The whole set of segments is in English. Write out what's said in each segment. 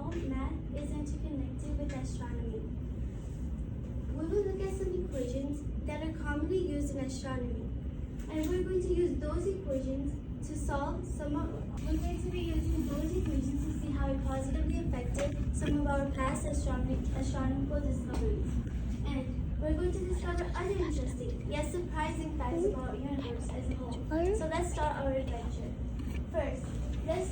how math is interconnected with astronomy. We will look at some equations that are commonly used in astronomy, and we're going to use those equations to solve we're going to be using those equations to see how it positively affected some of our past astronomical discoveries. And we're going to discover other interesting, yet surprising facts about our universe as a whole. So let's start our adventure. First, let's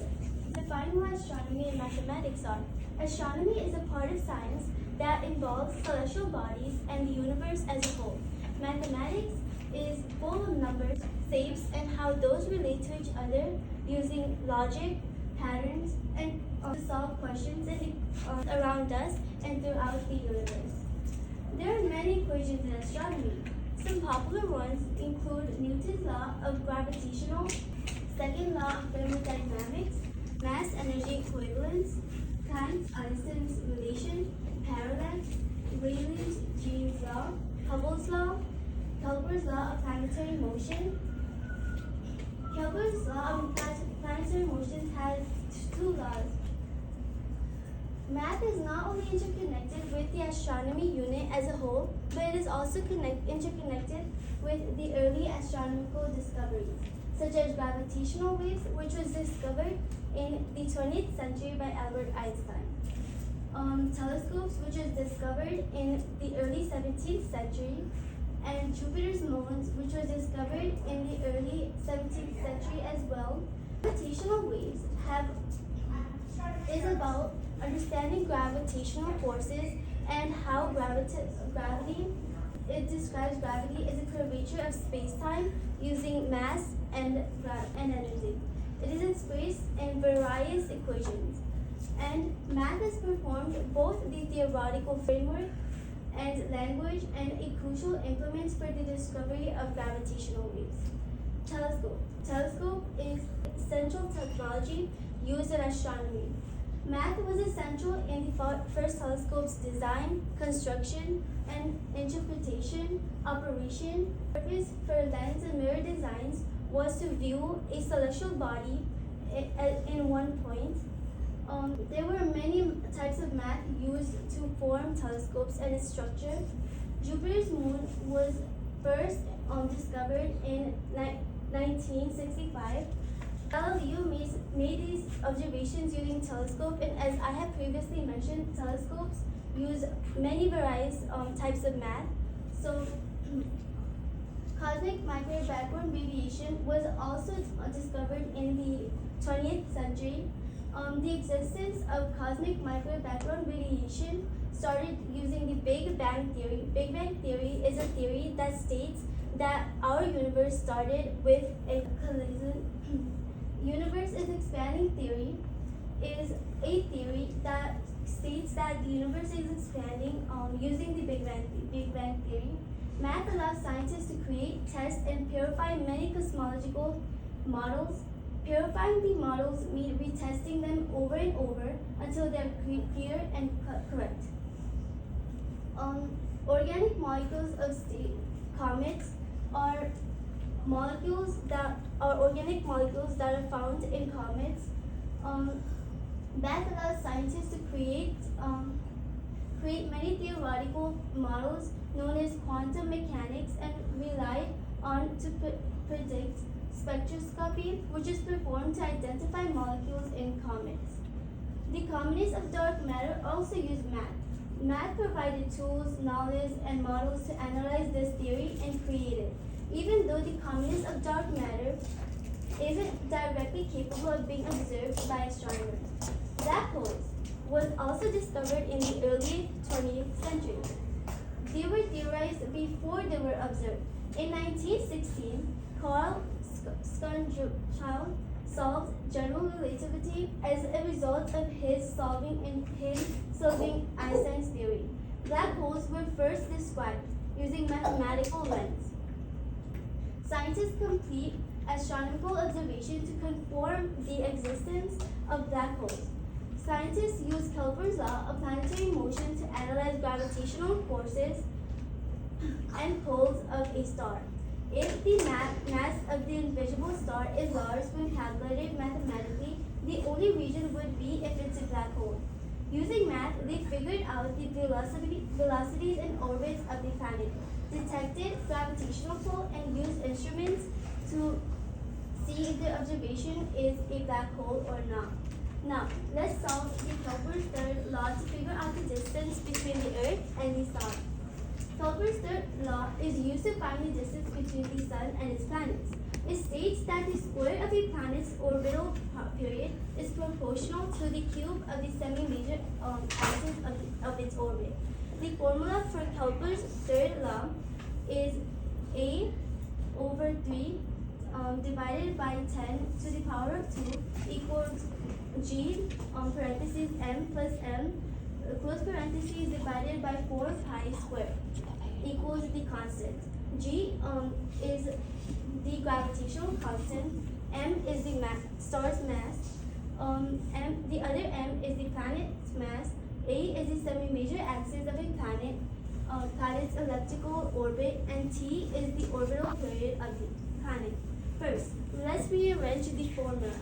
define what astronomy and mathematics are. Astronomy is a part of science that involves celestial bodies and the universe as a whole. Mathematics is full of numbers, shapes, and how those relate to each other using logic, patterns, and to solve questions around us and throughout the universe. There are many equations in astronomy. Some popular ones include Newton's law of gravitational, second law of thermodynamics, mass-energy equivalence, Einstein's relation, parallax, Rayleigh-Jean's law, Hubble's law, Kepler's law of planetary motion. Kepler's law of planetary motion has two laws. Math is not only interconnected with the astronomy unit as a whole, but it is also interconnected with the early astronomical discoveries, such as gravitational waves, which was discovered in the 20th century by Albert Einstein. Telescopes, which was discovered in the early 17th century, and Jupiter's moons, which was discovered in the early 17th century as well. Gravitational waves is about understanding gravitational forces and how it describes gravity as a curvature of space-time using mass and energy. It is expressed in various equations. And math has performed both the theoretical framework and language and a crucial implement for the discovery of gravitational waves. Telescope. Telescope is central technology used in astronomy. Math was essential in the first telescope's design, construction, and interpretation. Operation. The purpose for lens and mirror designs was to view a celestial body in one point. There were many types of math used to form telescopes and its structure. Jupiter's moon was first discovered in 1965. Galileo made these observations using telescope, and as I have previously mentioned, telescopes use many various types of math. So, cosmic microwave background radiation was also discovered in the 20th century. The existence of cosmic microwave background radiation started using the Big Bang Theory. Big Bang Theory is a theory that states that our universe started with a collision. Universe is expanding theory is a theory that states that the universe is expanding using the Big Bang Theory. Math allows scientists to create, test, and purify many cosmological models. Purifying the models means retesting them over and over until they're clear and correct. Organic molecules of comets are organic molecules that are found in comets. That allows scientists to create many theoretical models known as quantum mechanics and rely on to predict spectroscopy, which is performed to identify molecules in comets. The communists of dark matter also use math. Math provided tools, knowledge, and models to analyze this theory and create it, even though the communists of dark matter isn't directly capable of being observed by astronomers. Black holes was also discovered in the early 20th century. They were theorized before they were observed. In 1916, Carl Schwarzschild solved general relativity as a result of his solving Einstein's theory. Black holes were first described using mathematical lens. Scientists complete astronomical observation to confirm the existence of black holes. Scientists use Kepler's law of planetary motion to analyze gravitational forces and poles of a star. If the mass of the invisible star is large when calculated mathematically, the only reason would be if it's a black hole. Using math, they figured out the velocities and orbits of the planet, detected gravitational pull, and used instruments to see if the observation is a black hole or not. Now, let's solve the Kepler's third law to figure out the distance between the Earth and the Sun. Kepler's third law is used to find the distance between the Sun and its planets. It states that the square of a planet's orbital period is proportional to the cube of the semi-major axis of its orbit. The formula for Kepler's third law is A over 3 divided by 10 to the power of 2 equals G parentheses m plus m close parentheses divided by 4 pi squared equals the constant. G is the gravitational constant, m is the star's mass, the other m is the planet's mass, a is the semi-major axis of a planet's elliptical orbit, and t is the orbital period of the planet. First, let's rearrange the formula.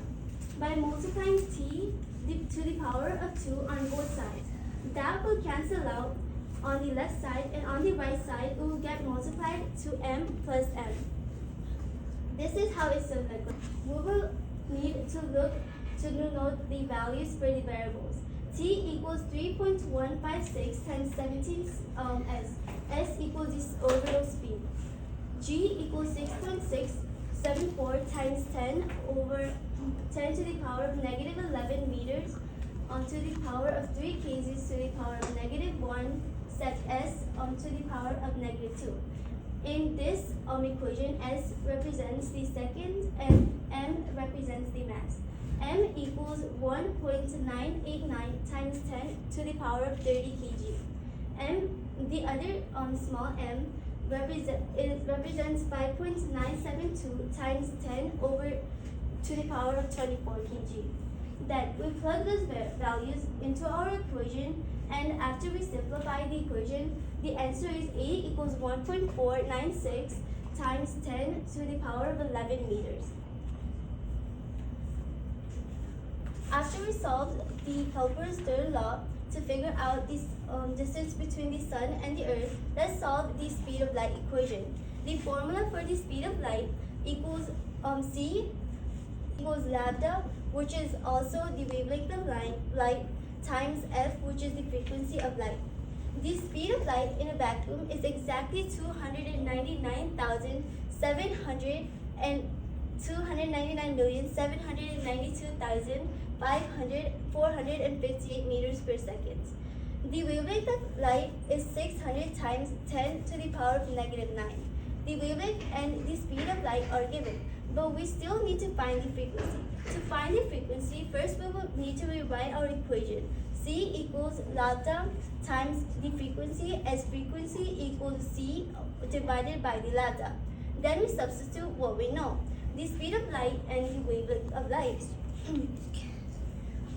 By multiplying t to the power of 2 on both sides, that will cancel out on the left side, and on the right side it will get multiplied to m plus m. This is how it's simplified. We will need to note the values for the variables. T equals 3.156 times 17 s. S equals the orbital speed. G equals 6.674 times 10 over 10 to the power of negative 11 meters to the power of 3 kgs to the power of negative 1 sec s to the power of negative 2. In this equation, s represents the seconds and m represents the mass. M equals 1.989 times 10 to the power of 30 kg. The other small m represents 5.972 times 10 over to the power of 24 kg. Then we plug those values into our equation, and after we simplify the equation, the answer is A equals 1.496 times 10 to the power of 11 meters. After we solved the Kepler's third law to figure out the distance between the Sun and the Earth, let's solve the speed of light equation. The formula for the speed of light equals c equals lambda, which is also the wavelength of light, times f, which is the frequency of light. The speed of light in a vacuum is exactly 299,792,458 meters per second. The wavelength of light is 600 times 10 to the power of negative 9. The wavelength and the speed of light are given, but we still need to find the frequency. To find the frequency, first we will need to rewrite our equation. C equals lambda times the frequency, as frequency equals c divided by the lambda. Then we substitute what we know, the speed of light and the wavelength of light.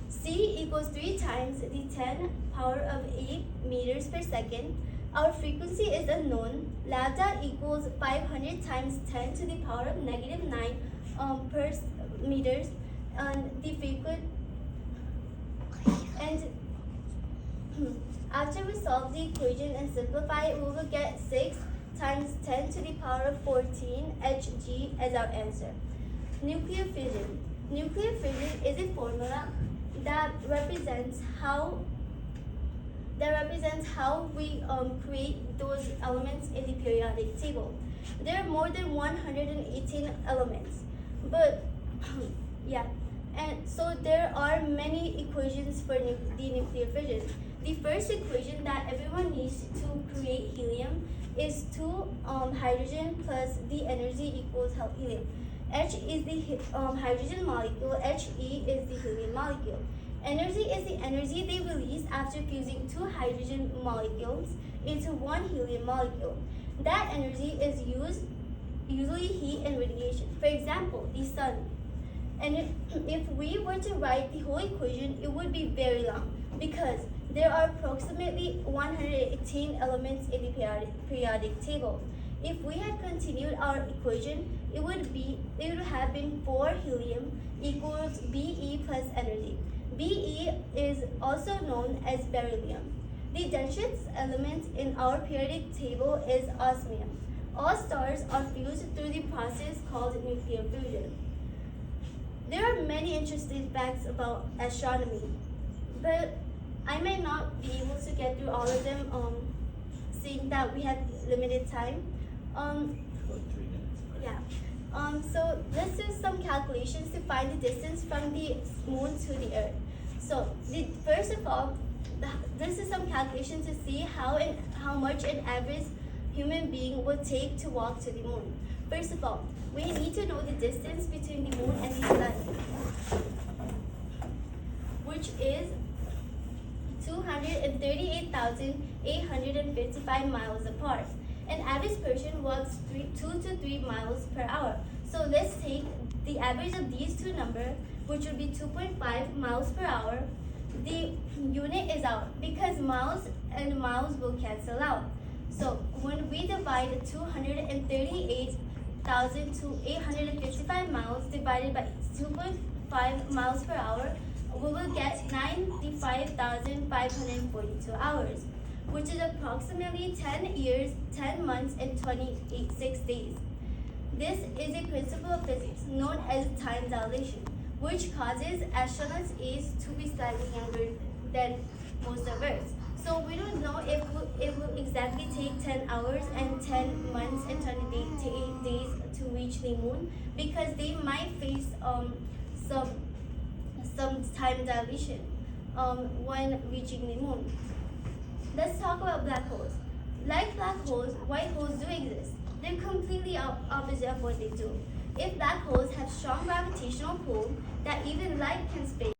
C equals 3 times the 10 power of 8 meters per second. Our frequency is unknown. Lambda equals 500 times 10 to the power of negative 9 per meters, and the frequency. And after we solve the equation and simplify, we will get 6 times 10 to the power of 14 Hg as our answer. Nuclear fission. Nuclear fission is a formula that represents how we create those elements in the periodic table. There are more than 118 elements, but and so there are many equations for the nuclear fission. The first equation that everyone needs to create helium is 2 hydrogen plus the energy equals helium. H is the hydrogen molecule, He is the helium molecule. Energy is the energy they release after fusing 2 hydrogen molecules into 1 helium molecule. That energy is usually heat and radiation. For example, the sun. And if we were to write the whole equation, it would be very long because there are approximately 118 elements in the periodic table. If we had continued our equation, it would have been 4 helium equals Be plus energy. Be is also known as beryllium. The densest element in our periodic table is osmium. All stars are fused through the process called nuclear fusion. There are many interesting facts about astronomy, but I may not be able to get through all of them, seeing that we have limited time. About 3 minutes. Yeah. So let's do some calculations to find the distance from the moon to the earth. So first of all, this is some calculation to see how much an average human being would take to walk to the moon. First of all, we need to know the distance between the moon and the sun, which is 238,855 miles apart. An average person walks 2 to 3 miles per hour. So let's take the average of these two numbers, which would be 2.5 miles per hour. The unit is out because miles and miles will cancel out. So when we divide 238,855 miles divided by 2.5 miles per hour, we will get 95,542 hours, which is approximately 10 years, 10 months, and 26 days. This is a principle of physics known as time dilation, which causes astronauts' age to be slightly younger than most of Earth. So we don't know if it will exactly take 10 hours and 10 months and 28 days to reach the moon, because they might face some time dilation when reaching the moon. Let's talk about black holes. Like black holes, white holes do exist. They're completely opposite of what they do. If black holes have strong gravitational pull that even light can spin,